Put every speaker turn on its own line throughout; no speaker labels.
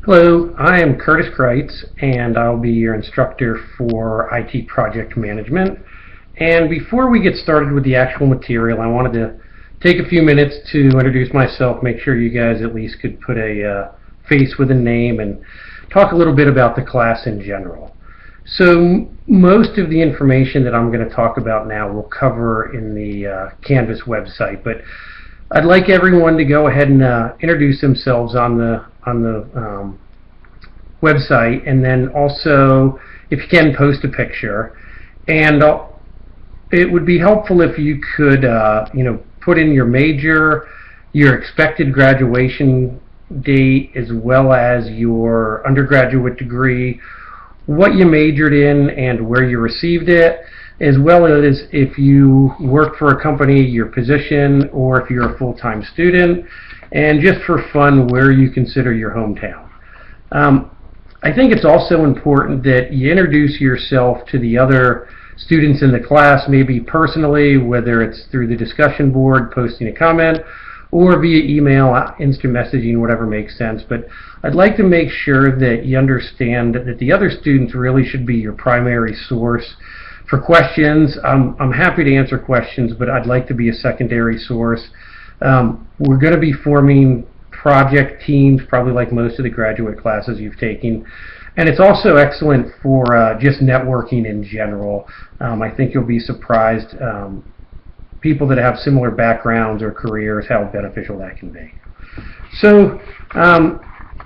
Hello, I am Curtis Kreitz, and I'll be your instructor for IT Project Management. And before we get started with the actual material, I wanted to take a few minutes to introduce myself, make sure you guys at least could put a face with a name, and talk a little bit about the class in general. So most of the information that I'm going to talk about now will cover in the Canvas website, but I'd like everyone to go ahead and introduce themselves on the website, and then also, if you can, post a picture. And it would be helpful if you could, put in your major, your expected graduation date, as well as your undergraduate degree, what you majored in, and where you received it, as well as if you work for a company, your position, or if you're a full-time student, and just for fun, where you consider your hometown. I think it's also important that you introduce yourself to the other students in the class, maybe personally, whether it's through the discussion board, posting a comment, or via email, instant messaging, whatever makes sense. But I'd like to make sure that you understand that the other students really should be your primary source for questions. I'm happy to answer questions, but I'd like to be a secondary source. We're going to be forming project teams, probably like most of the graduate classes you've taken. And it's also excellent for just networking in general. I think you'll be surprised, people that have similar backgrounds or careers, how beneficial that can be. So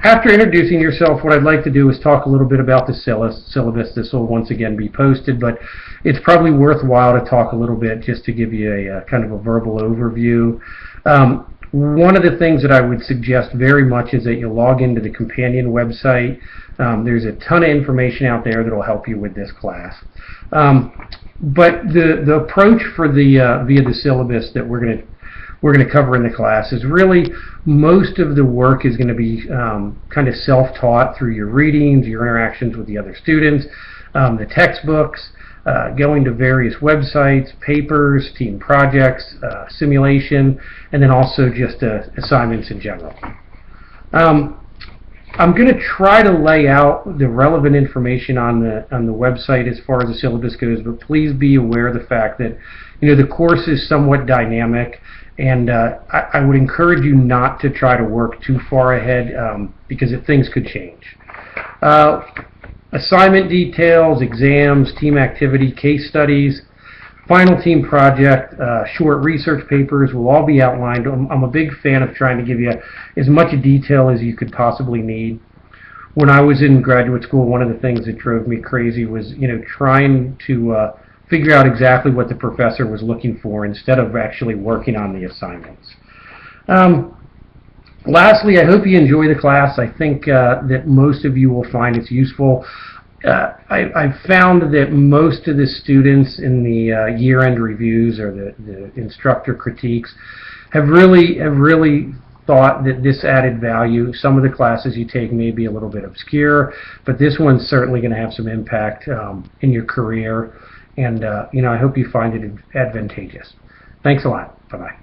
after introducing yourself, what I'd like to do is talk a little bit about the syllabus. This will once again be posted, but it's probably worthwhile to talk a little bit just to give you a kind of a verbal overview. One of the things that I would suggest very much is that you log into the companion website. There's a ton of information out there that will help you with this class. But the approach for the via the syllabus that we're going to cover in the class is really most of the work is going to be kind of self-taught through your readings, your interactions with the other students, the textbooks, going to various websites, papers, team projects, simulation, and then also just assignments in general. I'm going to try to lay out the relevant information on the website as far as the syllabus goes, but please be aware of the fact that the course is somewhat dynamic, and I would encourage you not to try to work too far ahead because things could change. Assignment details, exams, team activity, case studies, final team project, short research papers will all be outlined. I'm a big fan of trying to give you as much detail as you could possibly need. When I was in graduate school, one of the things that drove me crazy was trying to figure out exactly what the professor was looking for instead of actually working on the assignments. Lastly, I hope you enjoy the class. I think that most of you will find it's useful. I've found that most of the students in the year-end reviews or the instructor critiques have really thought that this added value. Some of the classes you take may be a little bit obscure, but this one's certainly going to have some impact in your career, and I hope you find it advantageous. Thanks a lot. Bye-bye.